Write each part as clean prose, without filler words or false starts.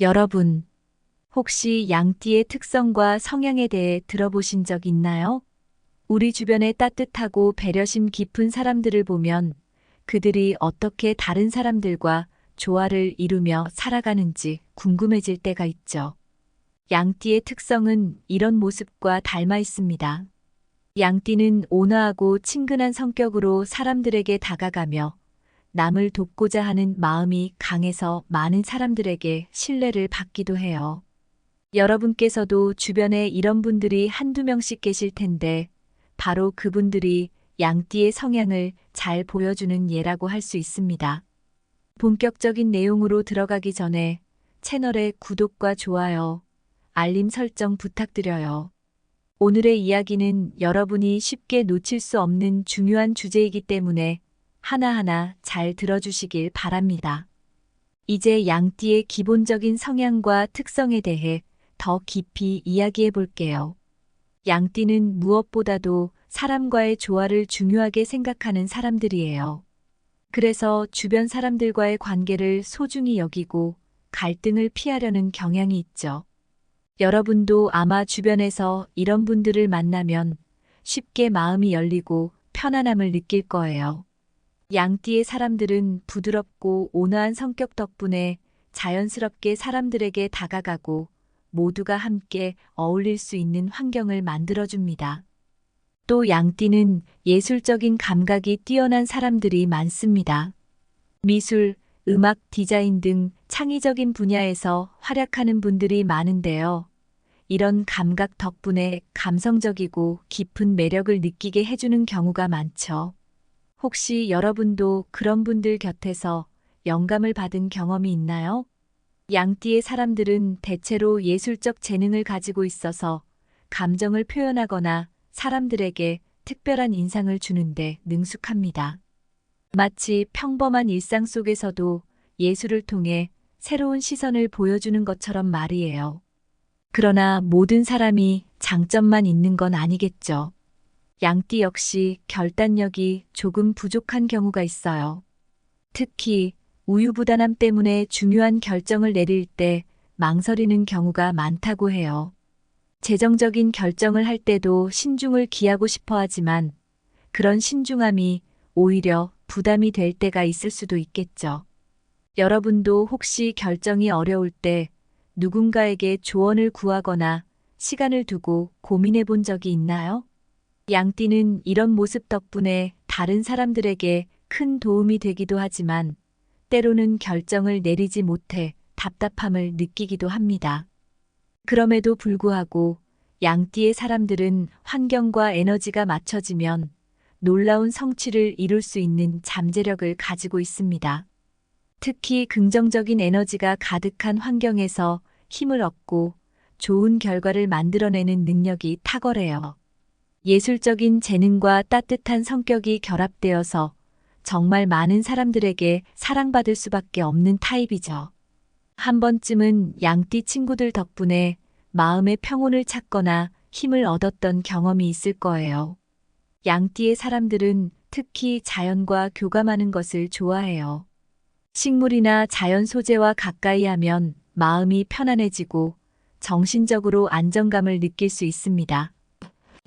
여러분, 혹시 양띠의 특성과 성향에 대해 들어보신 적 있나요? 우리 주변에 따뜻하고 배려심 깊은 사람들을 보면 그들이 어떻게 다른 사람들과 조화를 이루며 살아가는지 궁금해질 때가 있죠. 양띠의 특성은 이런 모습과 닮아 있습니다. 양띠는 온화하고 친근한 성격으로 사람들에게 다가가며 남을 돕고자 하는 마음이 강해서 많은 사람들에게 신뢰를 받기도 해요. 여러분께서도 주변에 이런 분들이 한두 명씩 계실 텐데, 바로 그분들이 양띠의 성향을 잘 보여주는 예라고 할 수 있습니다. 본격적인 내용으로 들어가기 전에 채널의 구독과 좋아요, 알림 설정 부탁드려요. 오늘의 이야기는 여러분이 쉽게 놓칠 수 없는 중요한 주제이기 때문에 하나하나 잘 들어주시길 바랍니다. 이제 양띠의 기본적인 성향과 특성에 대해 더 깊이 이야기해 볼게요. 양띠는 무엇보다도 사람과의 조화를 중요하게 생각하는 사람들이에요. 그래서 주변 사람들과의 관계를 소중히 여기고 갈등을 피하려는 경향이 있죠. 여러분도 아마 주변에서 이런 분들을 만나면 쉽게 마음이 열리고 편안함을 느낄 거예요. 양띠의 사람들은 부드럽고 온화한 성격 덕분에 자연스럽게 사람들에게 다가가고 모두가 함께 어울릴 수 있는 환경을 만들어줍니다. 또 양띠는 예술적인 감각이 뛰어난 사람들이 많습니다. 미술, 음악, 디자인 등 창의적인 분야에서 활약하는 분들이 많은데요. 이런 감각 덕분에 감성적이고 깊은 매력을 느끼게 해주는 경우가 많죠. 혹시 여러분도 그런 분들 곁에서 영감을 받은 경험이 있나요? 양띠의 사람들은 대체로 예술적 재능을 가지고 있어서 감정을 표현하거나 사람들에게 특별한 인상을 주는데 능숙합니다. 마치 평범한 일상 속에서도 예술을 통해 새로운 시선을 보여주는 것처럼 말이에요. 그러나 모든 사람이 장점만 있는 건 아니겠죠. 양띠 역시 결단력이 조금 부족한 경우가 있어요. 특히 우유부단함 때문에 중요한 결정을 내릴 때 망설이는 경우가 많다고 해요. 재정적인 결정을 할 때도 신중을 기하고 싶어 하지만 그런 신중함이 오히려 부담이 될 때가 있을 수도 있겠죠. 여러분도 혹시 결정이 어려울 때 누군가에게 조언을 구하거나 시간을 두고 고민해 본 적이 있나요? 양띠는 이런 모습 덕분에 다른 사람들에게 큰 도움이 되기도 하지만 때로는 결정을 내리지 못해 답답함을 느끼기도 합니다. 그럼에도 불구하고 양띠의 사람들은 환경과 에너지가 맞춰지면 놀라운 성취를 이룰 수 있는 잠재력을 가지고 있습니다. 특히 긍정적인 에너지가 가득한 환경에서 힘을 얻고 좋은 결과를 만들어내는 능력이 탁월해요. 예술적인 재능과 따뜻한 성격이 결합되어서 정말 많은 사람들에게 사랑받을 수밖에 없는 타입이죠. 한 번쯤은 양띠 친구들 덕분에 마음의 평온을 찾거나 힘을 얻었던 경험이 있을 거예요. 양띠의 사람들은 특히 자연과 교감하는 것을 좋아해요. 식물이나 자연 소재와 가까이 하면 마음이 편안해지고 정신적으로 안정감을 느낄 수 있습니다.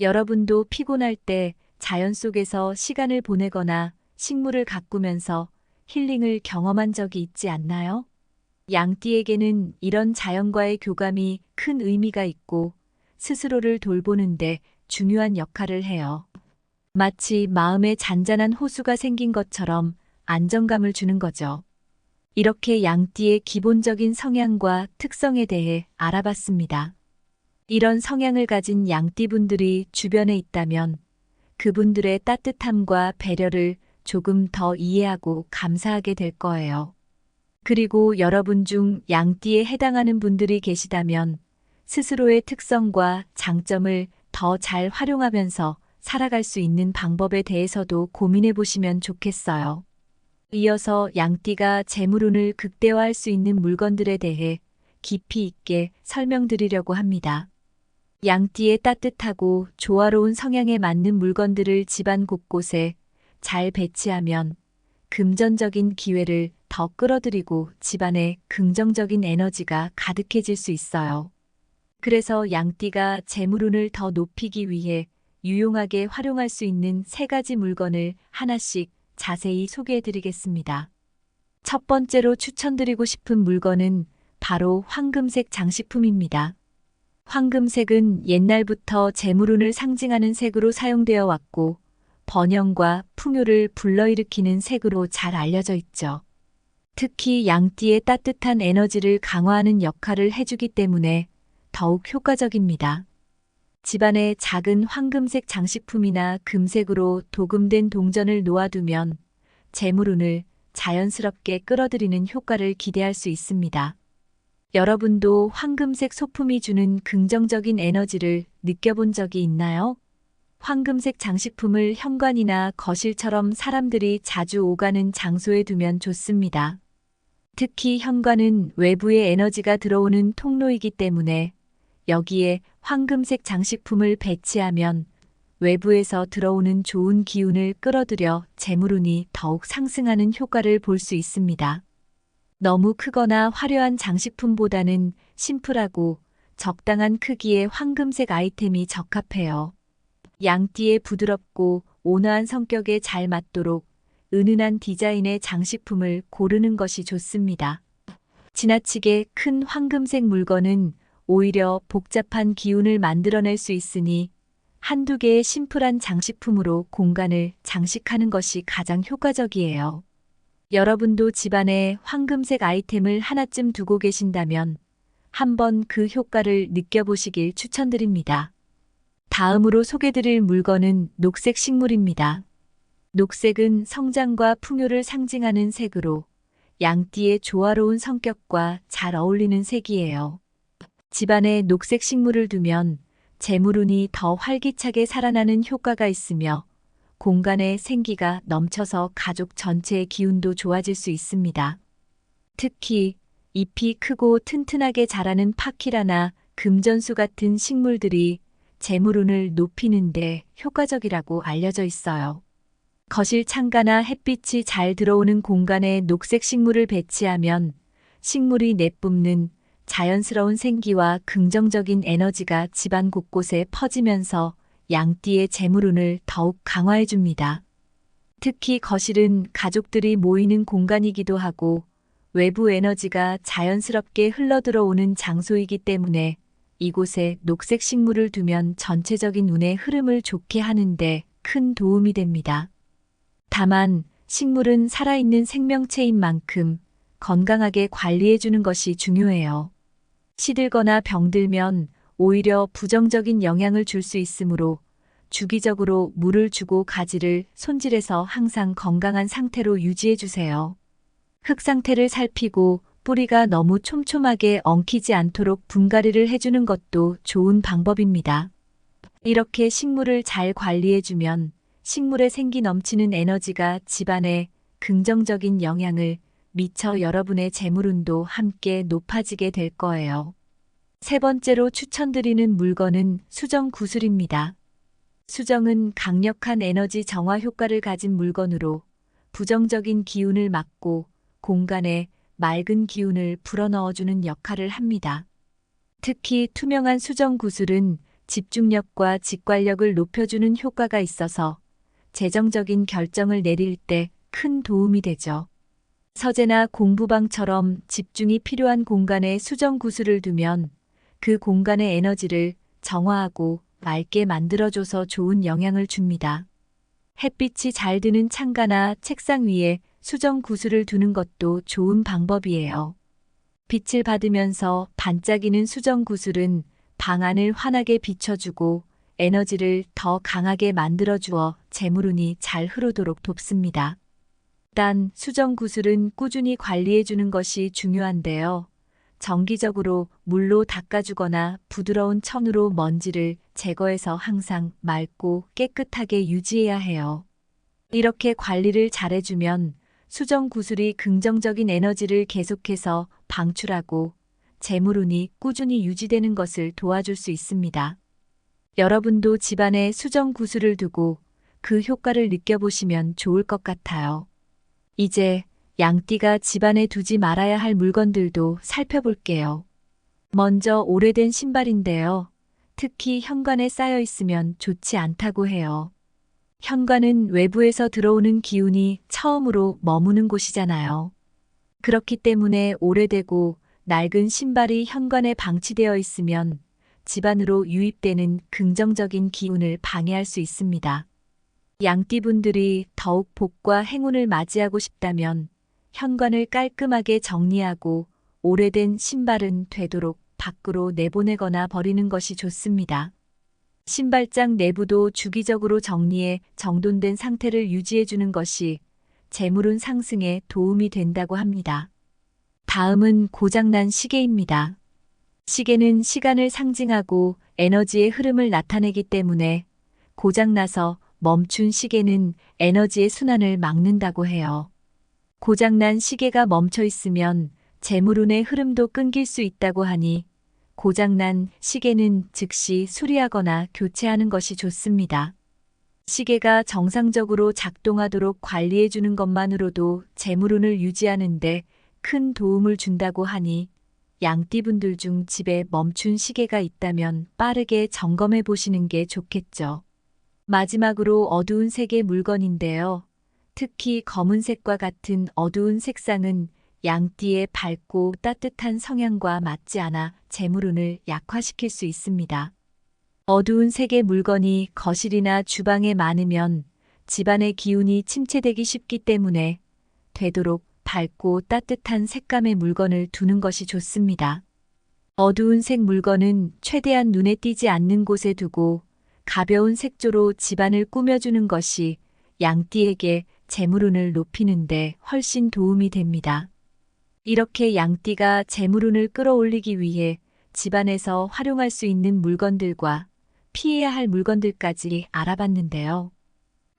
여러분도 피곤할 때 자연 속에서 시간을 보내거나 식물을 가꾸면서 힐링을 경험한 적이 있지 않나요? 양띠에게는 이런 자연과의 교감이 큰 의미가 있고 스스로를 돌보는데 중요한 역할을 해요. 마치 마음에 잔잔한 호수가 생긴 것처럼 안정감을 주는 거죠. 이렇게 양띠의 기본적인 성향과 특성에 대해 알아봤습니다. 이런 성향을 가진 양띠분들이 주변에 있다면 그분들의 따뜻함과 배려를 조금 더 이해하고 감사하게 될 거예요. 그리고 여러분 중 양띠에 해당하는 분들이 계시다면 스스로의 특성과 장점을 더 잘 활용하면서 살아갈 수 있는 방법에 대해서도 고민해 보시면 좋겠어요. 이어서 양띠가 재물운을 극대화할 수 있는 물건들에 대해 깊이 있게 설명드리려고 합니다. 양띠의 따뜻하고 조화로운 성향에 맞는 물건들을 집안 곳곳에 잘 배치하면 금전적인 기회를 더 끌어들이고 집안에 긍정적인 에너지가 가득해질 수 있어요. 그래서 양띠가 재물운을 더 높이기 위해 유용하게 활용할 수 있는 3가지 물건을 하나씩 자세히 소개해 드리겠습니다. 첫 번째로 추천드리고 싶은 물건은 바로 황금색 장식품입니다. 황금색은 옛날부터 재물운을 상징하는 색으로 사용되어 왔고 번영과 풍요를 불러일으키는 색으로 잘 알려져 있죠. 특히 양띠의 따뜻한 에너지를 강화하는 역할을 해주기 때문에 더욱 효과적입니다. 집안에 작은 황금색 장식품이나 금색으로 도금된 동전을 놓아두면 재물운을 자연스럽게 끌어들이는 효과를 기대할 수 있습니다. 여러분도 황금색 소품이 주는 긍정적인 에너지를 느껴본 적이 있나요? 황금색 장식품을 현관이나 거실처럼 사람들이 자주 오가는 장소에 두면 좋습니다. 특히 현관은 외부의 에너지가 들어오는 통로이기 때문에 여기에 황금색 장식품을 배치하면 외부에서 들어오는 좋은 기운을 끌어들여 재물운이 더욱 상승하는 효과를 볼 수 있습니다. 너무 크거나 화려한 장식품보다는 심플하고 적당한 크기의 황금색 아이템이 적합해요. 양띠의 부드럽고 온화한 성격에 잘 맞도록 은은한 디자인의 장식품을 고르는 것이 좋습니다. 지나치게 큰 황금색 물건은 오히려 복잡한 기운을 만들어낼 수 있으니 한두 개의 심플한 장식품으로 공간을 장식하는 것이 가장 효과적이에요. 여러분도 집안에 황금색 아이템을 하나쯤 두고 계신다면 한번 그 효과를 느껴보시길 추천드립니다. 다음으로 소개드릴 물건은 녹색 식물입니다. 녹색은 성장과 풍요를 상징하는 색으로 양띠의 조화로운 성격과 잘 어울리는 색이에요. 집안에 녹색 식물을 두면 재물운이 더 활기차게 살아나는 효과가 있으며 공간에 생기가 넘쳐서 가족 전체의 기운도 좋아질 수 있습니다. 특히 잎이 크고 튼튼하게 자라는 파키라나 금전수 같은 식물들이 재물운을 높이는 데 효과적이라고 알려져 있어요. 거실 창가나 햇빛이 잘 들어오는 공간에 녹색 식물을 배치하면 식물이 내뿜는 자연스러운 생기와 긍정적인 에너지가 집안 곳곳에 퍼지면서 양띠의 재물운을 더욱 강화해 줍니다. 특히 거실은 가족들이 모이는 공간이기도 하고 외부 에너지가 자연스럽게 흘러들어오는 장소이기 때문에 이곳에 녹색 식물을 두면 전체적인 운의 흐름을 좋게 하는데 큰 도움이 됩니다. 다만 식물은 살아있는 생명체인 만큼 건강하게 관리해 주는 것이 중요해요. 시들거나 병들면 오히려 부정적인 영향을 줄 수 있으므로 주기적으로 물을 주고 가지를 손질해서 항상 건강한 상태로 유지해 주세요. 흙 상태를 살피고 뿌리가 너무 촘촘하게 엉키지 않도록 분갈이를 해주는 것도 좋은 방법입니다. 이렇게 식물을 잘 관리해주면 식물에 생기 넘치는 에너지가 집안에 긍정적인 영향을 미쳐 여러분의 재물운도 함께 높아지게 될 거예요. 세 번째로 추천드리는 물건은 수정 구슬입니다. 수정은 강력한 에너지 정화 효과를 가진 물건으로 부정적인 기운을 막고 공간에 맑은 기운을 불어넣어주는 역할을 합니다. 특히 투명한 수정 구슬은 집중력과 직관력을 높여주는 효과가 있어서 재정적인 결정을 내릴 때 큰 도움이 되죠. 서재나 공부방처럼 집중이 필요한 공간에 수정 구슬을 두면 그 공간의 에너지를 정화하고 맑게 만들어줘서 좋은 영향을 줍니다. 햇빛이 잘 드는 창가나 책상 위에 수정 구슬을 두는 것도 좋은 방법이에요. 빛을 받으면서 반짝이는 수정 구슬은 방 안을 환하게 비춰주고 에너지를 더 강하게 만들어주어 재물운이 잘 흐르도록 돕습니다. 단 수정 구슬은 꾸준히 관리해주는 것이 중요한데요. 정기적으로 물로 닦아주거나 부드러운 천으로 먼지를 제거해서 항상 맑고 깨끗하게 유지해야 해요. 이렇게 관리를 잘해주면 수정 구슬이 긍정적인 에너지를 계속해서 방출하고 재물운이 꾸준히 유지되는 것을 도와줄 수 있습니다. 여러분도 집안에 수정 구슬을 두고 그 효과를 느껴보시면 좋을 것 같아요. 이제 양띠가 집안에 두지 말아야 할 물건들도 살펴볼게요. 먼저 오래된 신발인데요. 특히 현관에 쌓여 있으면 좋지 않다고 해요. 현관은 외부에서 들어오는 기운이 처음으로 머무는 곳이잖아요. 그렇기 때문에 오래되고 낡은 신발이 현관에 방치되어 있으면 집안으로 유입되는 긍정적인 기운을 방해할 수 있습니다. 양띠분들이 더욱 복과 행운을 맞이하고 싶다면 현관을 깔끔하게 정리하고 오래된 신발은 되도록 밖으로 내보내거나 버리는 것이 좋습니다. 신발장 내부도 주기적으로 정리해 정돈된 상태를 유지해 주는 것이 재물운 상승에 도움이 된다고 합니다. 다음은 고장난 시계입니다. 시계는 시간을 상징하고 에너지의 흐름을 나타내기 때문에 고장나서 멈춘 시계는 에너지의 순환을 막는다고 해요. 고장난 시계가 멈춰 있으면 재물운의 흐름도 끊길 수 있다고 하니 고장난 시계는 즉시 수리하거나 교체하는 것이 좋습니다. 시계가 정상적으로 작동하도록 관리해 주는 것만으로도 재물운을 유지하는데 큰 도움을 준다고 하니 양띠분들 중 집에 멈춘 시계가 있다면 빠르게 점검해 보시는 게 좋겠죠. 마지막으로 어두운 색의 물건인데요. 특히 검은색과 같은 어두운 색상은 양띠의 밝고 따뜻한 성향과 맞지 않아 재물운을 약화시킬 수 있습니다. 어두운 색의 물건이 거실이나 주방에 많으면 집안의 기운이 침체되기 쉽기 때문에 되도록 밝고 따뜻한 색감의 물건을 두는 것이 좋습니다. 어두운 색 물건은 최대한 눈에 띄지 않는 곳에 두고 가벼운 색조로 집안을 꾸며주는 것이 양띠에게 재물운을 높이는데 훨씬 도움이 됩니다. 이렇게 양띠가 재물운을 끌어올리기 위해 집안에서 활용할 수 있는 물건들과 피해야 할 물건들까지 알아봤는데요.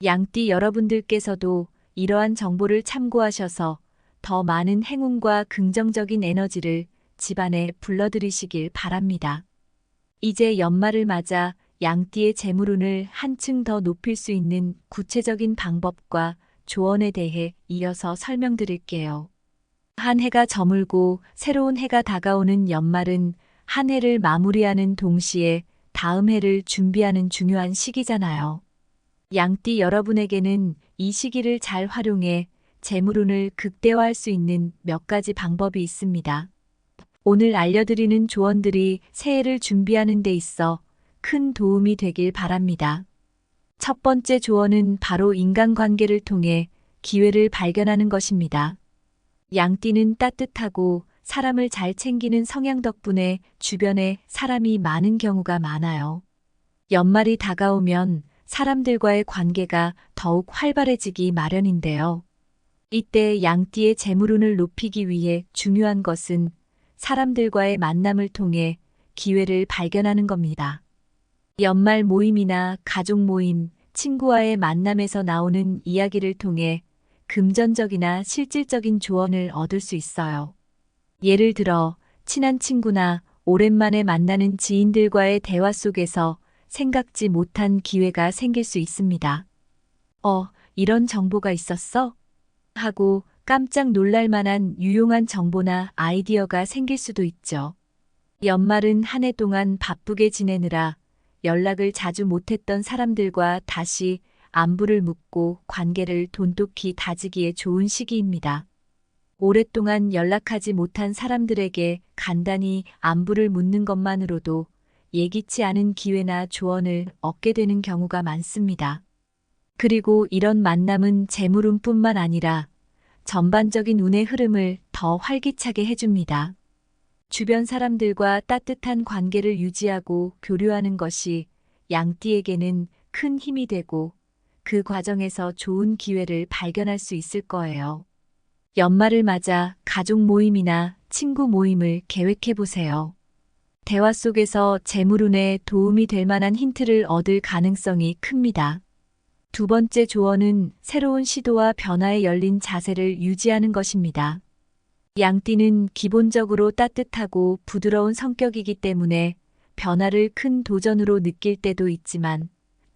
양띠 여러분들께서도 이러한 정보를 참고하셔서 더 많은 행운과 긍정적인 에너지를 집안에 불러들이시길 바랍니다. 이제 연말을 맞아 양띠의 재물운을 한층 더 높일 수 있는 구체적인 방법과 조언에 대해 이어서 설명드릴게요. 한 해가 저물고 새로운 해가 다가오는 연말은 한 해를 마무리하는 동시에 다음 해를 준비하는 중요한 시기잖아요. 양띠 여러분에게는 이 시기를 잘 활용해 재물운을 극대화할 수 있는 몇 가지 방법이 있습니다. 오늘 알려드리는 조언들이 새해를 준비하는 데 있어 큰 도움이 되길 바랍니다. 첫 번째 조언은 바로 인간관계를 통해 기회를 발견하는 것입니다. 양띠는 따뜻하고 사람을 잘 챙기는 성향 덕분에 주변에 사람이 많은 경우가 많아요. 연말이 다가오면 사람들과의 관계가 더욱 활발해지기 마련인데요. 이때 양띠의 재물운을 높이기 위해 중요한 것은 사람들과의 만남을 통해 기회를 발견하는 겁니다. 연말 모임이나 가족 모임, 친구와의 만남에서 나오는 이야기를 통해 금전적이나 실질적인 조언을 얻을 수 있어요. 예를 들어 친한 친구나 오랜만에 만나는 지인들과의 대화 속에서 생각지 못한 기회가 생길 수 있습니다. 이런 정보가 있었어? 하고 깜짝 놀랄 만한 유용한 정보나 아이디어가 생길 수도 있죠. 연말은 한 해 동안 바쁘게 지내느라 연락을 자주 못했던 사람들과 다시 안부를 묻고 관계를 돈독히 다지기에 좋은 시기입니다. 오랫동안 연락하지 못한 사람들에게 간단히 안부를 묻는 것만으로도 예기치 않은 기회나 조언을 얻게 되는 경우가 많습니다. 그리고 이런 만남은 재물운뿐만 아니라 전반적인 운의 흐름을 더 활기차게 해줍니다. 주변 사람들과 따뜻한 관계를 유지하고 교류하는 것이 양띠에게는 큰 힘이 되고 그 과정에서 좋은 기회를 발견할 수 있을 거예요. 연말을 맞아 가족 모임이나 친구 모임을 계획해 보세요. 대화 속에서 재물운에 도움이 될 만한 힌트를 얻을 가능성이 큽니다. 두 번째 조언은 새로운 시도와 변화에 열린 자세를 유지하는 것입니다. 양띠는 기본적으로 따뜻하고 부드러운 성격이기 때문에 변화를 큰 도전으로 느낄 때도 있지만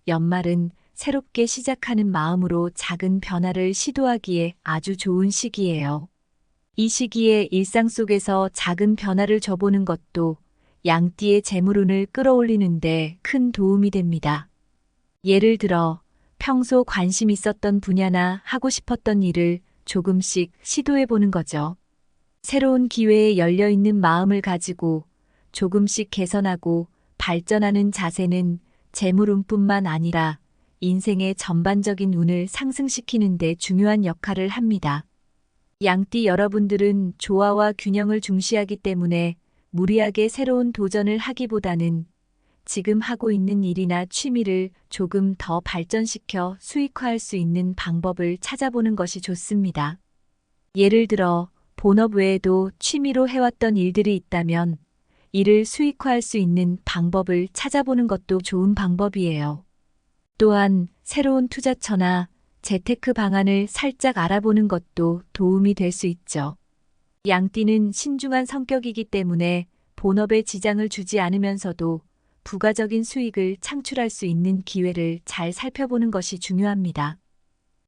연말은 새롭게 시작하는 마음으로 작은 변화를 시도하기에 아주 좋은 시기예요. 이 시기에 일상 속에서 작은 변화를 줘보는 것도 양띠의 재물운을 끌어올리는데 큰 도움이 됩니다. 예를 들어 평소 관심 있었던 분야나 하고 싶었던 일을 조금씩 시도해보는 거죠. 새로운 기회에 열려있는 마음을 가지고 조금씩 개선하고 발전하는 자세는 재물운뿐만 아니라 인생의 전반적인 운을 상승시키는 데 중요한 역할을 합니다. 양띠 여러분들은 조화와 균형을 중시하기 때문에 무리하게 새로운 도전을 하기보다는 지금 하고 있는 일이나 취미를 조금 더 발전시켜 수익화할 수 있는 방법을 찾아보는 것이 좋습니다. 예를 들어 본업 외에도 취미로 해왔던 일들이 있다면 이를 수익화할 수 있는 방법을 찾아보는 것도 좋은 방법이에요. 또한 새로운 투자처나 재테크 방안을 살짝 알아보는 것도 도움이 될 수 있죠. 양띠는 신중한 성격이기 때문에 본업에 지장을 주지 않으면서도 부가적인 수익을 창출할 수 있는 기회를 잘 살펴보는 것이 중요합니다.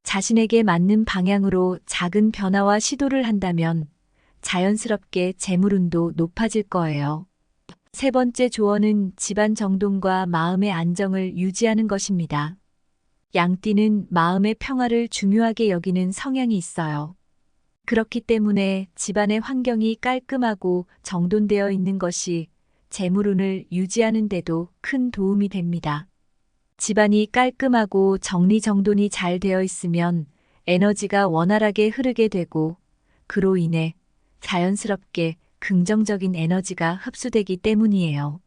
자신에게 맞는 방향으로 작은 변화와 시도를 한다면 자연스럽게 재물운도 높아질 거예요. 세 번째 조언은 집안 정돈과 마음의 안정을 유지하는 것입니다. 양띠는 마음의 평화를 중요하게 여기는 성향이 있어요. 그렇기 때문에 집안의 환경이 깔끔하고 정돈되어 있는 것이 재물운을 유지하는 데도 큰 도움이 됩니다. 집안이 깔끔하고 정리정돈이 잘 되어 있으면 에너지가 원활하게 흐르게 되고 그로 인해 자연스럽게 긍정적인 에너지가 흡수되기 때문이에요.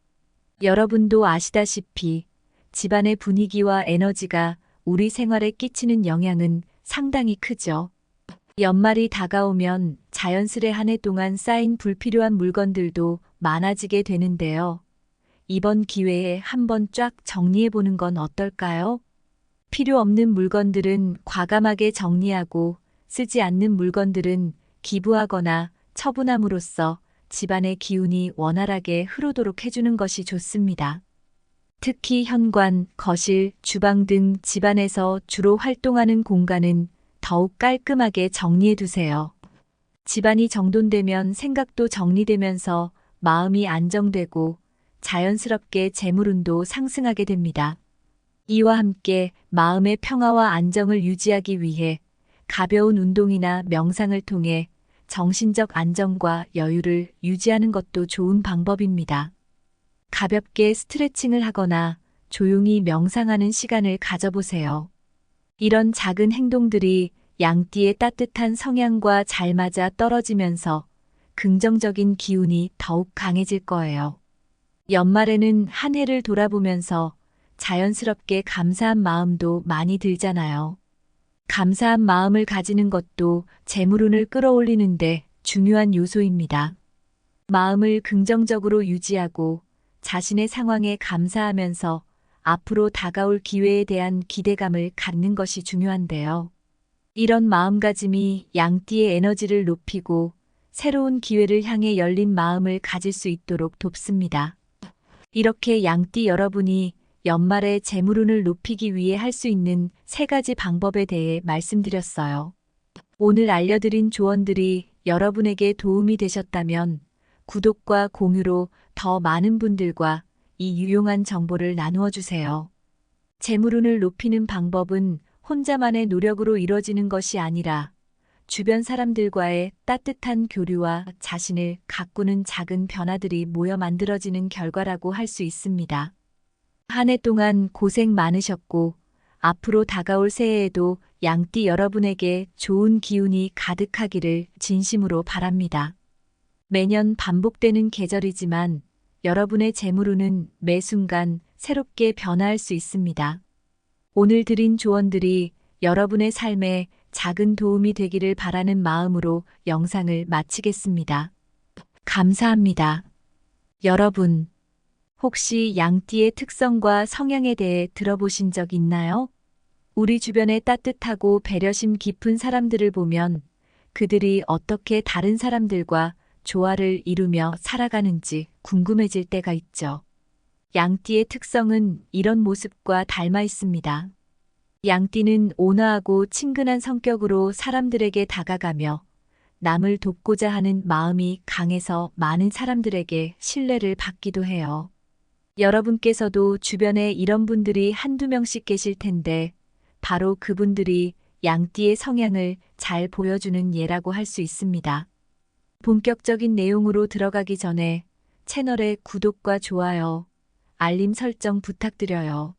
여러분도 아시다시피 집안의 분위기와 에너지가 우리 생활에 끼치는 영향은 상당히 크죠. 연말이 다가오면 자연스레 한 해 동안 쌓인 불필요한 물건들도 많아지게 되는데요. 이번 기회에 한번 쫙 정리해보는 건 어떨까요? 필요 없는 물건들은 과감하게 정리하고 쓰지 않는 물건들은 기부하거나 처분함으로써 집안의 기운이 원활하게 흐르도록 해주는 것이 좋습니다. 특히 현관, 거실, 주방 등 집안에서 주로 활동하는 공간은 더욱 깔끔하게 정리해 두세요. 집안이 정돈되면 생각도 정리되면서 마음이 안정되고 자연스럽게 재물운도 상승하게 됩니다. 이와 함께 마음의 평화와 안정을 유지하기 위해 가벼운 운동이나 명상을 통해 정신적 안정과 여유를 유지하는 것도 좋은 방법입니다. 가볍게 스트레칭을 하거나 조용히 명상하는 시간을 가져보세요. 이런 작은 행동들이 양띠의 따뜻한 성향과 잘 맞아 떨어지면서 긍정적인 기운이 더욱 강해질 거예요. 연말에는 한 해를 돌아보면서 자연스럽게 감사한 마음도 많이 들잖아요. 감사한 마음을 가지는 것도 재물운을 끌어올리는데 중요한 요소입니다. 마음을 긍정적으로 유지하고 자신의 상황에 감사하면서 앞으로 다가올 기회에 대한 기대감을 갖는 것이 중요한데요. 이런 마음가짐이 양띠의 에너지를 높이고 새로운 기회를 향해 열린 마음을 가질 수 있도록 돕습니다. 이렇게 양띠 여러분이 연말에 재물운을 높이기 위해 할 수 있는 3가지 방법에 대해 말씀드렸어요. 오늘 알려드린 조언들이 여러분에게 도움이 되셨다면 구독과 공유로 더 많은 분들과 이 유용한 정보를 나누어 주세요. 재물운을 높이는 방법은 혼자만의 노력으로 이뤄지는 것이 아니라 주변 사람들과의 따뜻한 교류와 자신을 가꾸는 작은 변화들이 모여 만들어지는 결과라고 할 수 있습니다. 한 해 동안 고생 많으셨고 앞으로 다가올 새해에도 양띠 여러분에게 좋은 기운이 가득하기를 진심으로 바랍니다. 매년 반복되는 계절이지만 여러분의 재물운은 매 순간 새롭게 변화할 수 있습니다. 오늘 드린 조언들이 여러분의 삶에 작은 도움이 되기를 바라는 마음으로 영상을 마치겠습니다. 감사합니다. 여러분, 혹시 양띠의 특성과 성향에 대해 들어보신 적 있나요? 우리 주변에 따뜻하고 배려심 깊은 사람들을 보면 그들이 어떻게 다른 사람들과 조화를 이루며 살아가는지 궁금해질 때가 있죠. 양띠의 특성은 이런 모습과 닮아 있습니다. 양띠는 온화하고 친근한 성격으로 사람들에게 다가가며 남을 돕고자 하는 마음이 강해서 많은 사람들에게 신뢰를 받기도 해요. 여러분께서도 주변에 이런 분들이 한두 명씩 계실 텐데 바로 그분들이 양띠의 성향을 잘 보여주는 예라고 할 수 있습니다. 본격적인 내용으로 들어가기 전에 채널의 구독과 좋아요, 알림 설정 부탁드려요.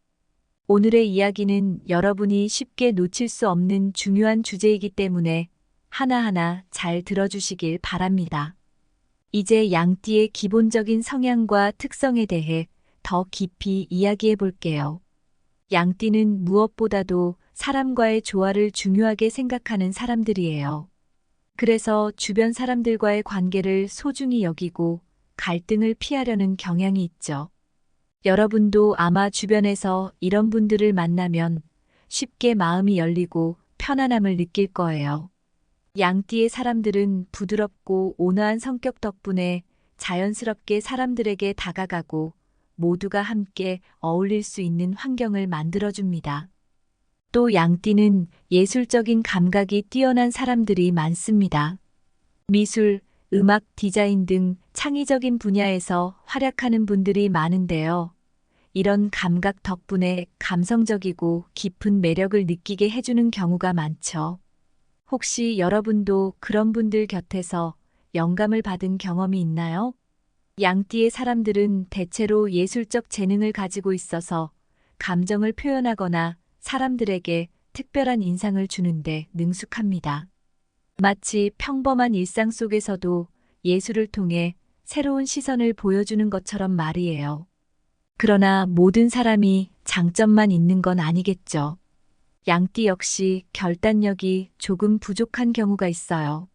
오늘의 이야기는 여러분이 쉽게 놓칠 수 없는 중요한 주제이기 때문에 하나하나 잘 들어주시길 바랍니다. 이제 양띠의 기본적인 성향과 특성에 대해 더 깊이 이야기해 볼게요. 양띠는 무엇보다도 사람과의 조화를 중요하게 생각하는 사람들이에요. 그래서 주변 사람들과의 관계를 소중히 여기고 갈등을 피하려는 경향이 있죠. 여러분도 아마 주변에서 이런 분들을 만나면 쉽게 마음이 열리고 편안함을 느낄 거예요. 양띠의 사람들은 부드럽고 온화한 성격 덕분에 자연스럽게 사람들에게 다가가고 모두가 함께 어울릴 수 있는 환경을 만들어줍니다. 또 양띠는 예술적인 감각이 뛰어난 사람들이 많습니다. 미술, 음악, 디자인 등 창의적인 분야에서 활약하는 분들이 많은데요. 이런 감각 덕분에 감성적이고 깊은 매력을 느끼게 해주는 경우가 많죠. 혹시 여러분도 그런 분들 곁에서 영감을 받은 경험이 있나요? 양띠의 사람들은 대체로 예술적 재능을 가지고 있어서 감정을 표현하거나 사람들에게 특별한 인상을 주는데 능숙합니다. 마치 평범한 일상 속에서도 예술을 통해 새로운 시선을 보여주는 것처럼 말이에요. 그러나 모든 사람이 장점만 있는 건 아니겠죠. 양띠 역시 결단력이 조금 부족한 경우가 있어요.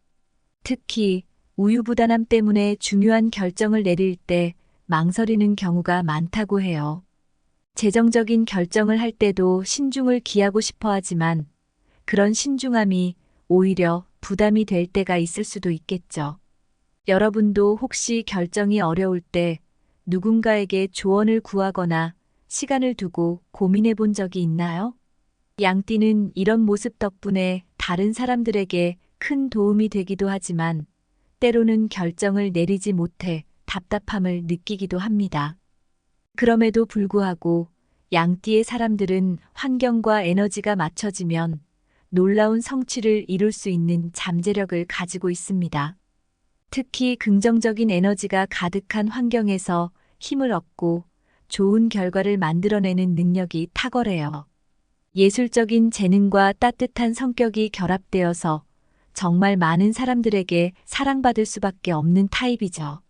특히 우유부단함 때문에 중요한 결정을 내릴 때 망설이는 경우가 많다고 해요. 재정적인 결정을 할 때도 신중을 기하고 싶어 하지만 그런 신중함이 오히려 부담이 될 때가 있을 수도 있겠죠. 여러분도 혹시 결정이 어려울 때 누군가에게 조언을 구하거나 시간을 두고 고민해 본 적이 있나요? 양띠는 이런 모습 덕분에 다른 사람들에게 큰 도움이 되기도 하지만 때로는 결정을 내리지 못해 답답함을 느끼기도 합니다. 그럼에도 불구하고 양띠의 사람들은 환경과 에너지가 맞춰지면 놀라운 성취를 이룰 수 있는 잠재력을 가지고 있습니다. 특히 긍정적인 에너지가 가득한 환경에서 힘을 얻고 좋은 결과를 만들어내는 능력이 탁월해요. 예술적인 재능과 따뜻한 성격이 결합되어서 정말 많은 사람들에게 사랑받을 수밖에 없는 타입이죠.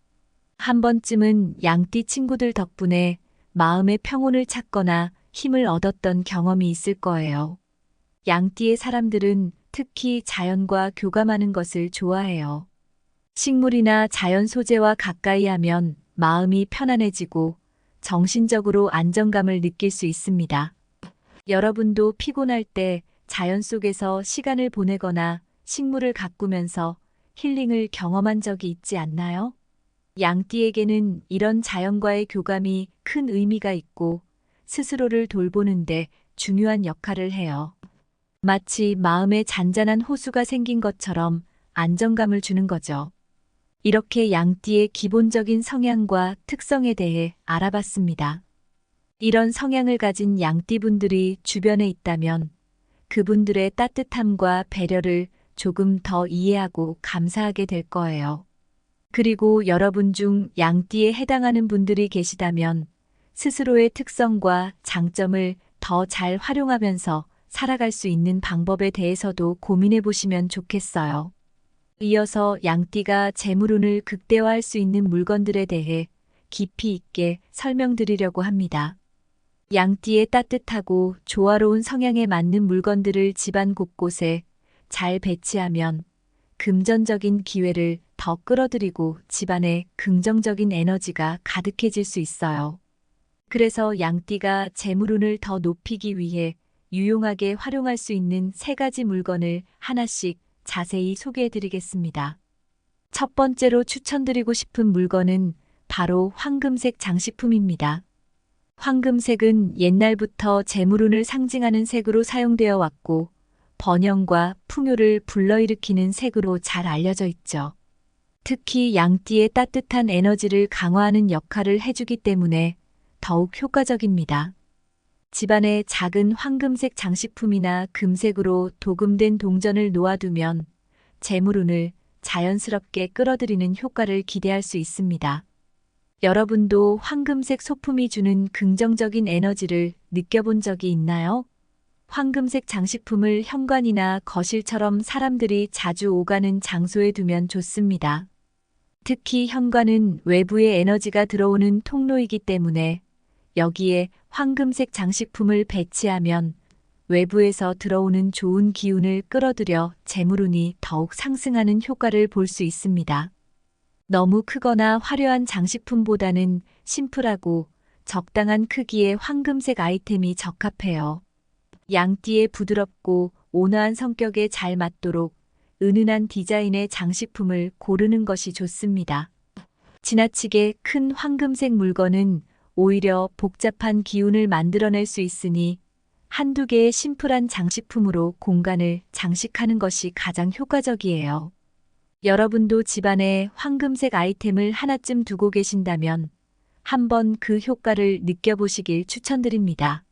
한 번쯤은 양띠 친구들 덕분에 마음의 평온을 찾거나 힘을 얻었던 경험이 있을 거예요. 양띠의 사람들은 특히 자연과 교감하는 것을 좋아해요. 식물이나 자연 소재와 가까이 하면 마음이 편안해지고 정신적으로 안정감을 느낄 수 있습니다. 여러분도 피곤할 때 자연 속에서 시간을 보내거나 식물을 가꾸면서 힐링을 경험한 적이 있지 않나요? 양띠에게는 이런 자연과의 교감이 큰 의미가 있고 스스로를 돌보는데 중요한 역할을 해요. 마치 마음에 잔잔한 호수가 생긴 것처럼 안정감을 주는 거죠. 이렇게 양띠의 기본적인 성향과 특성에 대해 알아봤습니다. 이런 성향을 가진 양띠분들이 주변에 있다면 그분들의 따뜻함과 배려를 조금 더 이해하고 감사하게 될 거예요. 그리고 여러분 중 양띠에 해당하는 분들이 계시다면 스스로의 특성과 장점을 더 잘 활용하면서 살아갈 수 있는 방법에 대해서도 고민해 보시면 좋겠어요. 이어서 양띠가 재물운을 극대화할 수 있는 물건들에 대해 깊이 있게 설명드리려고 합니다. 양띠의 따뜻하고 조화로운 성향에 맞는 물건들을 집안 곳곳에 잘 배치하면 금전적인 기회를 더 끌어들이고 집안에 긍정적인 에너지가 가득해질 수 있어요. 그래서 양띠가 재물운을 더 높이기 위해 유용하게 활용할 수 있는 3가지 물건을 하나씩 자세히 소개해 드리겠습니다. 첫 번째로 추천드리고 싶은 물건은 바로 황금색 장식품입니다. 황금색은 옛날부터 재물운을 상징하는 색으로 사용되어 왔고, 번영과 풍요를 불러일으키는 색으로 잘 알려져 있죠. 특히 양띠의 따뜻한 에너지를 강화하는 역할을 해주기 때문에 더욱 효과적입니다. 집안에 작은 황금색 장식품이나 금색으로 도금된 동전을 놓아두면 재물운을 자연스럽게 끌어들이는 효과를 기대할 수 있습니다. 여러분도 황금색 소품이 주는 긍정적인 에너지를 느껴본 적이 있나요? 황금색 장식품을 현관이나 거실처럼 사람들이 자주 오가는 장소에 두면 좋습니다. 특히 현관은 외부의 에너지가 들어오는 통로이기 때문에 여기에 황금색 장식품을 배치하면 외부에서 들어오는 좋은 기운을 끌어들여 재물운이 더욱 상승하는 효과를 볼 수 있습니다. 너무 크거나 화려한 장식품보다는 심플하고 적당한 크기의 황금색 아이템이 적합해요. 양띠의 부드럽고 온화한 성격에 잘 맞도록 은은한 디자인의 장식품을 고르는 것이 좋습니다. 지나치게 큰 황금색 물건은 오히려 복잡한 기운을 만들어낼 수 있으니 한두 개의 심플한 장식품으로 공간을 장식하는 것이 가장 효과적이에요. 여러분도 집안에 황금색 아이템을 하나쯤 두고 계신다면 한번 그 효과를 느껴보시길 추천드립니다.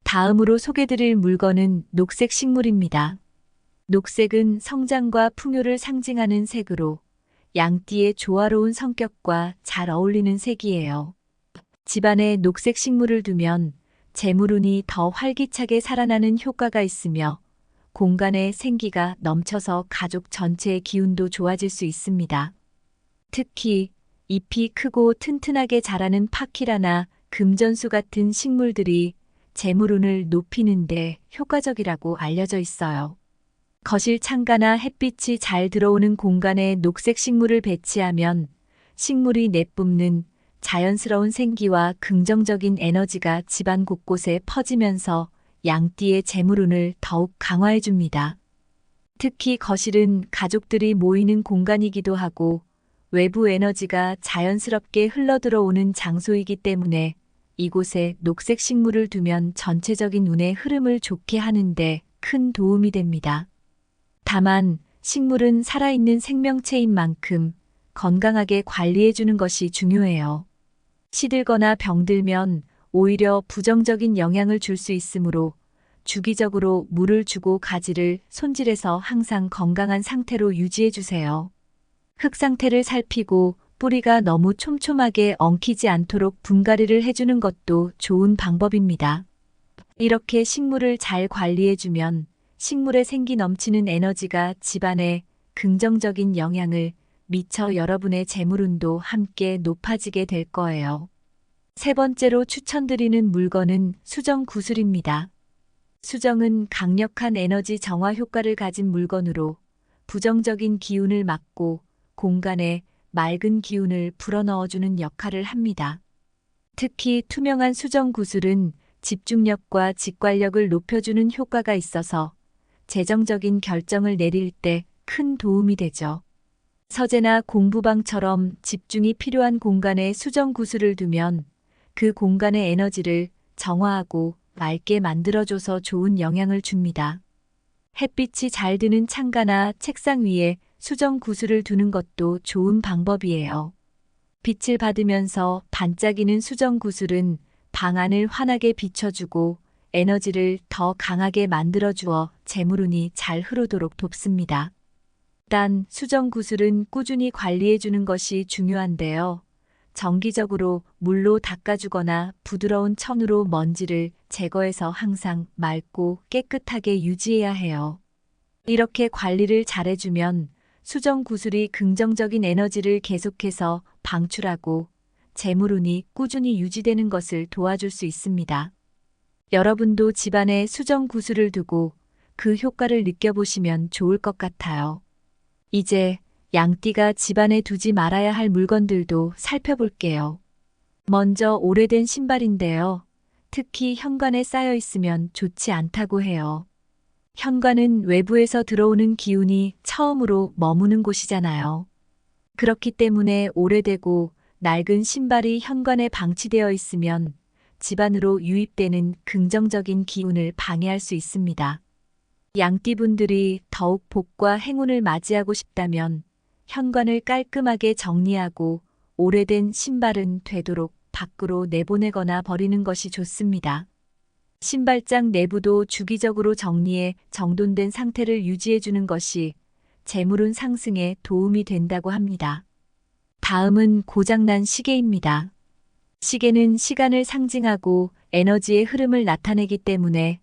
다음으로 소개드릴 물건은 녹색 식물입니다. 녹색은 성장과 풍요를 상징하는 색으로 양띠의 조화로운 성격과 잘 어울리는 색이에요. 집안에 녹색 식물을 두면 재물운이 더 활기차게 살아나는 효과가 있으며 공간에 생기가 넘쳐서 가족 전체의 기운도 좋아질 수 있습니다. 특히 잎이 크고 튼튼하게 자라는 파키라나 금전수 같은 식물들이 재물운을 높이는데 효과적이라고 알려져 있어요. 거실 창가나 햇빛이 잘 들어오는 공간에 녹색 식물을 배치하면 식물이 내뿜는 자연스러운 생기와 긍정적인 에너지가 집안 곳곳에 퍼지면서 양띠의 재물운을 더욱 강화해 줍니다. 특히 거실은 가족들이 모이는 공간이기도 하고 외부 에너지가 자연스럽게 흘러들어오는 장소이기 때문에 이곳에 녹색 식물을 두면 전체적인 운의 흐름을 좋게 하는데 큰 도움이 됩니다. 다만 식물은 살아있는 생명체인 만큼 건강하게 관리해 주는 것이 중요해요. 시들거나 병들면 오히려 부정적인 영향을 줄 수 있으므로 주기적으로 물을 주고 가지를 손질해서 항상 건강한 상태로 유지해 주세요. 흙 상태를 살피고 뿌리가 너무 촘촘하게 엉키지 않도록 분갈이를 해주는 것도 좋은 방법입니다. 이렇게 식물을 잘 관리해주면 식물에 생기 넘치는 에너지가 집안에 긍정적인 영향을 미쳐 여러분의 재물운도 함께 높아지게 될 거예요. 세 번째로 추천드리는 물건은 수정 구슬입니다. 수정은 강력한 에너지 정화 효과를 가진 물건으로 부정적인 기운을 막고 공간에 맑은 기운을 불어넣어주는 역할을 합니다. 특히 투명한 수정 구슬은 집중력과 직관력을 높여주는 효과가 있어서 재정적인 결정을 내릴 때 큰 도움이 되죠. 서재나 공부방처럼 집중이 필요한 공간에 수정 구슬을 두면 그 공간의 에너지를 정화하고 맑게 만들어줘서 좋은 영향을 줍니다. 햇빛이 잘 드는 창가나 책상 위에 수정 구슬을 두는 것도 좋은 방법이에요. 빛을 받으면서 반짝이는 수정 구슬은 방 안을 환하게 비춰주고 에너지를 더 강하게 만들어주어 재물운이 잘 흐르도록 돕습니다. 단 수정 구슬은 꾸준히 관리해주는 것이 중요한데요. 정기적으로 물로 닦아주거나 부드러운 천으로 먼지를 제거해서 항상 맑고 깨끗하게 유지해야 해요. 이렇게 관리를 잘해주면 수정 구슬이 긍정적인 에너지를 계속해서 방출하고 재물운이 꾸준히 유지되는 것을 도와줄 수 있습니다. 여러분도 집안에 수정 구슬을 두고 그 효과를 느껴보시면 좋을 것 같아요. 이제 양띠가 집안에 두지 말아야 할 물건들도 살펴볼게요. 먼저 오래된 신발인데요. 특히 현관에 쌓여 있으면 좋지 않다고 해요. 현관은 외부에서 들어오는 기운이 처음으로 머무는 곳이잖아요. 그렇기 때문에 오래되고 낡은 신발이 현관에 방치되어 있으면 집안으로 유입되는 긍정적인 기운을 방해할 수 있습니다. 양띠분들이 더욱 복과 행운을 맞이하고 싶다면 현관을 깔끔하게 정리하고 오래된 신발은 되도록 밖으로 내보내거나 버리는 것이 좋습니다. 신발장 내부도 주기적으로 정리해 정돈된 상태를 유지해 주는 것이 재물운 상승에 도움이 된다고 합니다. 다음은 고장난 시계입니다. 시계는 시간을 상징하고 에너지의 흐름을 나타내기 때문에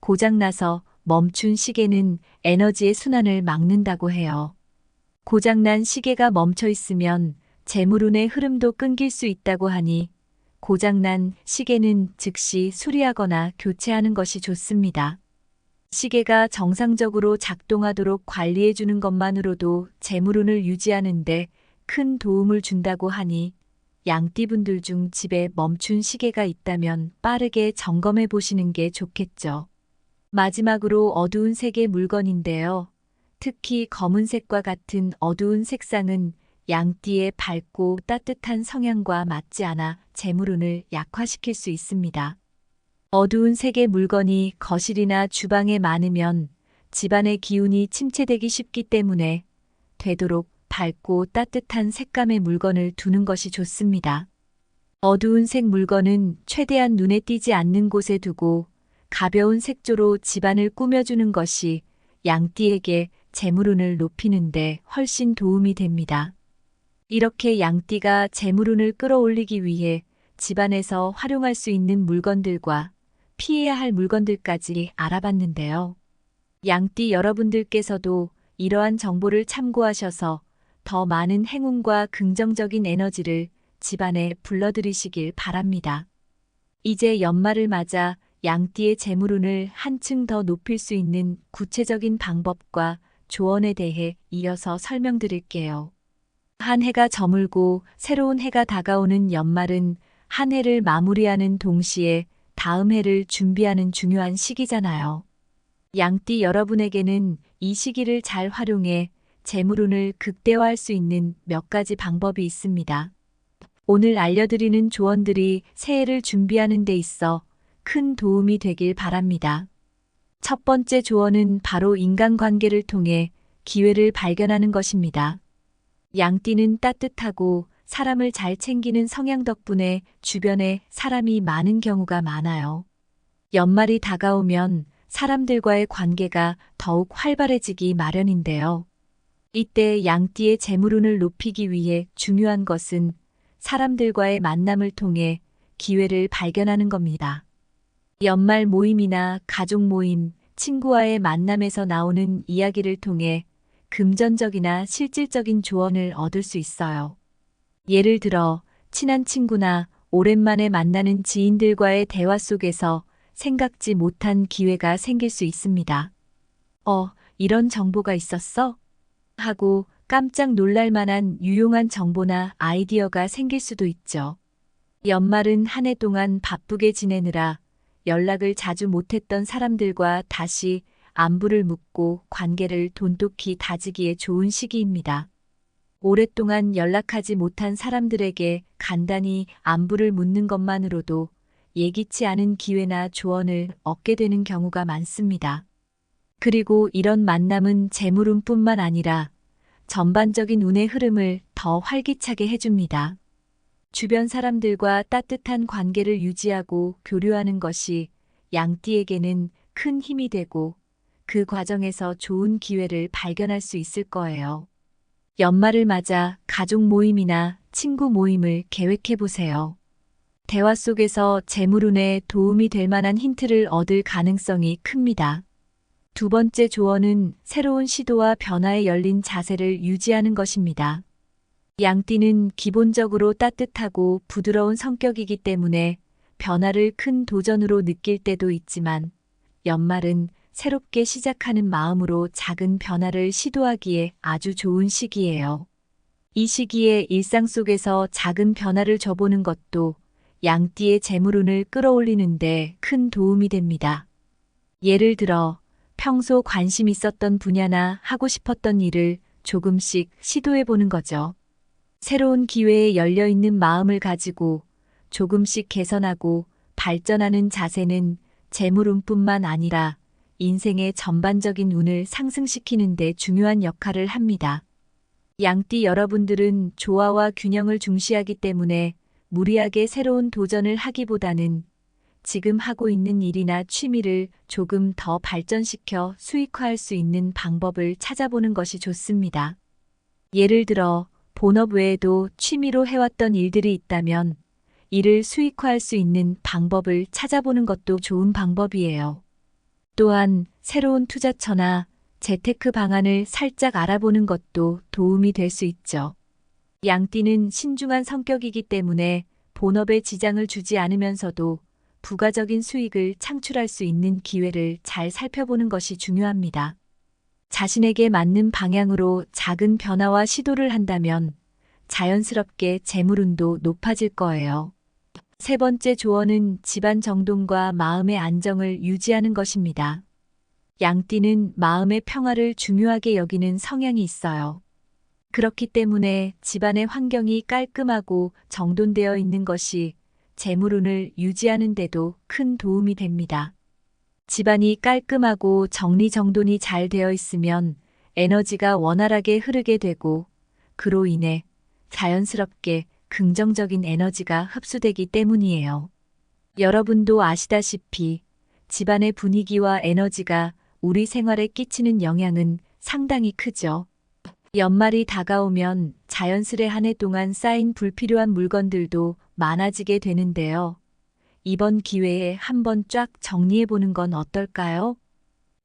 고장나서 멈춘 시계는 에너지의 순환을 막는다고 해요. 고장난 시계가 멈춰 있으면 재물운의 흐름도 끊길 수 있다고 하니 고장난 시계는 즉시 수리하거나 교체하는 것이 좋습니다. 시계가 정상적으로 작동하도록 관리해 주는 것만으로도 재물운을 유지하는데 큰 도움을 준다고 하니 양띠분들 중 집에 멈춘 시계가 있다면 빠르게 점검해 보시는 게 좋겠죠. 마지막으로 어두운 색의 물건인데요. 특히 검은색과 같은 어두운 색상은 양띠의 밝고 따뜻한 성향과 맞지 않아 재물운을 약화시킬 수 있습니다. 어두운 색의 물건이 거실이나 주방에 많으면 집안의 기운이 침체되기 쉽기 때문에 되도록 밝고 따뜻한 색감의 물건을 두는 것이 좋습니다. 어두운 색 물건은 최대한 눈에 띄지 않는 곳에 두고 가벼운 색조로 집안을 꾸며주는 것이 양띠에게 재물운을 높이는데 훨씬 도움이 됩니다. 이렇게 양띠가 재물운을 끌어올리기 위해 집안에서 활용할 수 있는 물건들과 피해야 할 물건들까지 알아봤는데요. 양띠 여러분들께서도 이러한 정보를 참고하셔서 더 많은 행운과 긍정적인 에너지를 집안에 불러들이시길 바랍니다. 이제 연말을 맞아 양띠의 재물운을 한층 더 높일 수 있는 구체적인 방법과 조언에 대해 이어서 설명드릴게요. 한 해가 저물고 새로운 해가 다가오는 연말은 한 해를 마무리하는 동시에 다음 해를 준비하는 중요한 시기잖아요. 양띠 여러분에게는 이 시기를 잘 활용해 재물운을 극대화할 수 있는 몇 가지 방법이 있습니다. 오늘 알려드리는 조언들이 새해를 준비하는 데 있어 큰 도움이 되길 바랍니다. 첫 번째 조언은 바로 인간관계를 통해 기회를 발견하는 것입니다. 양띠는 따뜻하고 사람을 잘 챙기는 성향 덕분에 주변에 사람이 많은 경우가 많아요. 연말이 다가오면 사람들과의 관계가 더욱 활발해지기 마련인데요. 이때 양띠의 재물운을 높이기 위해 중요한 것은 사람들과의 만남을 통해 기회를 발견하는 겁니다. 연말 모임이나 가족 모임, 친구와의 만남에서 나오는 이야기를 통해 금전적이나 실질적인 조언을 얻을 수 있어요. 예를 들어 친한 친구나 오랜만에 만나는 지인들과의 대화 속에서 생각지 못한 기회가 생길 수 있습니다. 이런 정보가 있었어? 하고 깜짝 놀랄 만한 유용한 정보나 아이디어가 생길 수도 있죠. 연말은 한 해 동안 바쁘게 지내느라 연락을 자주 못했던 사람들과 다시 안부를 묻고 관계를 돈독히 다지기에 좋은 시기입니다. 오랫동안 연락하지 못한 사람들에게 간단히 안부를 묻는 것만으로도 예기치 않은 기회나 조언을 얻게 되는 경우가 많습니다. 그리고 이런 만남은 재물운뿐만 아니라 전반적인 운의 흐름을 더 활기차게 해줍니다. 주변 사람들과 따뜻한 관계를 유지하고 교류하는 것이 양띠에게는 큰 힘이 되고 그 과정에서 좋은 기회를 발견할 수 있을 거예요. 연말을 맞아 가족 모임이나 친구 모임을 계획해 보세요. 대화 속에서 재물운에 도움이 될 만한 힌트를 얻을 가능성이 큽니다. 두 번째 조언은 새로운 시도와 변화에 열린 자세를 유지하는 것입니다. 양띠는 기본적으로 따뜻하고 부드러운 성격이기 때문에 변화를 큰 도전으로 느낄 때도 있지만 연말은 새롭게 시작하는 마음으로 작은 변화를 시도하기에 아주 좋은 시기예요. 이 시기에 일상 속에서 작은 변화를 줘보는 것도 양띠의 재물운을 끌어올리는데 큰 도움이 됩니다. 예를 들어 평소 관심 있었던 분야나 하고 싶었던 일을 조금씩 시도해보는 거죠. 새로운 기회에 열려있는 마음을 가지고 조금씩 개선하고 발전하는 자세는 재물운뿐만 아니라 인생의 전반적인 운을 상승시키는 데 중요한 역할을 합니다. 양띠 여러분들은 조화와 균형을 중시하기 때문에 무리하게 새로운 도전을 하기보다는 지금 하고 있는 일이나 취미를 조금 더 발전시켜 수익화할 수 있는 방법을 찾아보는 것이 좋습니다. 예를 들어 본업 외에도 취미로 해왔던 일들이 있다면 이를 수익화할 수 있는 방법을 찾아보는 것도 좋은 방법이에요. 또한 새로운 투자처나 재테크 방안을 살짝 알아보는 것도 도움이 될 수 있죠. 양띠는 신중한 성격이기 때문에 본업에 지장을 주지 않으면서도 부가적인 수익을 창출할 수 있는 기회를 잘 살펴보는 것이 중요합니다. 자신에게 맞는 방향으로 작은 변화와 시도를 한다면 자연스럽게 재물운도 높아질 거예요. 세 번째 조언은 집안 정돈과 마음의 안정을 유지하는 것입니다. 양띠는 마음의 평화를 중요하게 여기는 성향이 있어요. 그렇기 때문에 집안의 환경이 깔끔하고 정돈되어 있는 것이 재물운을 유지하는 데도 큰 도움이 됩니다. 집안이 깔끔하고 정리정돈이 잘 되어 있으면 에너지가 원활하게 흐르게 되고 그로 인해 자연스럽게 긍정적인 에너지가 흡수되기 때문이에요. 여러분도 아시다시피 집안의 분위기와 에너지가 우리 생활에 끼치는 영향은 상당히 크죠. 연말이 다가오면 자연스레 한 해 동안 쌓인 불필요한 물건들도 많아지게 되는데요. 이번 기회에 한번 쫙 정리해보는 건 어떨까요?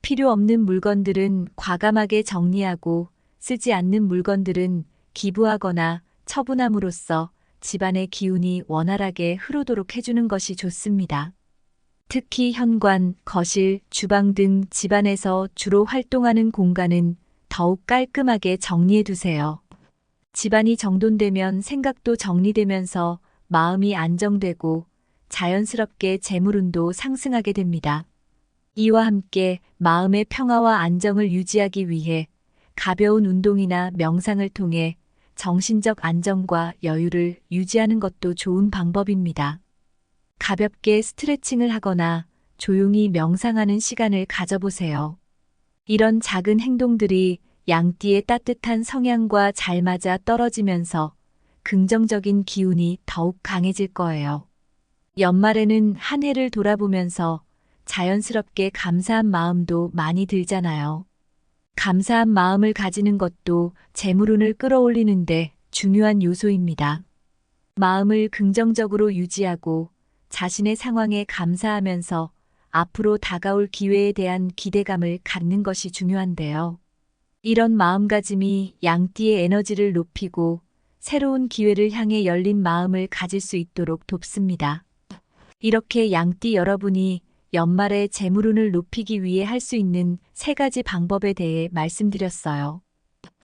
필요 없는 물건들은 과감하게 정리하고 쓰지 않는 물건들은 기부하거나 처분함으로써 집안의 기운이 원활하게 흐르도록 해주는 것이 좋습니다. 특히 현관, 거실, 주방 등 집안에서 주로 활동하는 공간은 더욱 깔끔하게 정리해 두세요. 집안이 정돈되면 생각도 정리되면서 마음이 안정되고 자연스럽게 재물운도 상승하게 됩니다. 이와 함께 마음의 평화와 안정을 유지하기 위해 가벼운 운동이나 명상을 통해 정신적 안정과 여유를 유지하는 것도 좋은 방법입니다. 가볍게 스트레칭을 하거나 조용히 명상하는 시간을 가져보세요. 이런 작은 행동들이 양띠의 따뜻한 성향과 잘 맞아 떨어지면서 긍정적인 기운이 더욱 강해질 거예요. 연말에는 한 해를 돌아보면서 자연스럽게 감사한 마음도 많이 들잖아요. 감사한 마음을 가지는 것도 재물운을 끌어올리는데 중요한 요소입니다. 마음을 긍정적으로 유지하고 자신의 상황에 감사하면서 앞으로 다가올 기회에 대한 기대감을 갖는 것이 중요한데요. 이런 마음가짐이 양띠의 에너지를 높이고 새로운 기회를 향해 열린 마음을 가질 수 있도록 돕습니다. 이렇게 양띠 여러분이 연말에 재물운을 높이기 위해 할 수 있는 3가지 방법에 대해 말씀드렸어요.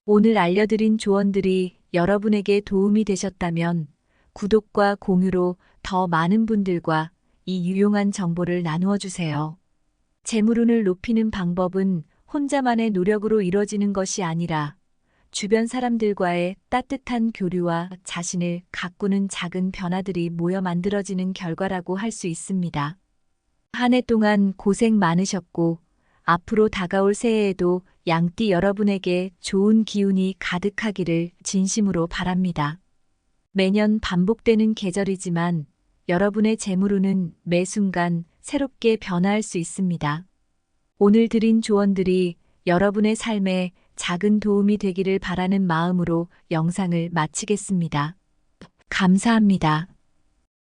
오늘 알려드린 조언들이 여러분에게 도움이 되셨다면 구독과 공유로 더 많은 분들과 이 유용한 정보를 나누어 주세요. 재물운을 높이는 방법은 혼자만의 노력으로 이뤄지는 것이 아니라 주변 사람들과의 따뜻한 교류와 자신을 가꾸는 작은 변화들이 모여 만들어지는 결과라고 할 수 있습니다. 한 해 동안 고생 많으셨고 앞으로 다가올 새해에도 양띠 여러분에게 좋은 기운이 가득하기를 진심으로 바랍니다. 매년 반복되는 계절이지만 여러분의 재물운은 매 순간 새롭게 변화할 수 있습니다. 오늘 드린 조언들이 여러분의 삶에 작은 도움이 되기를 바라는 마음으로 영상을 마치겠습니다. 감사합니다.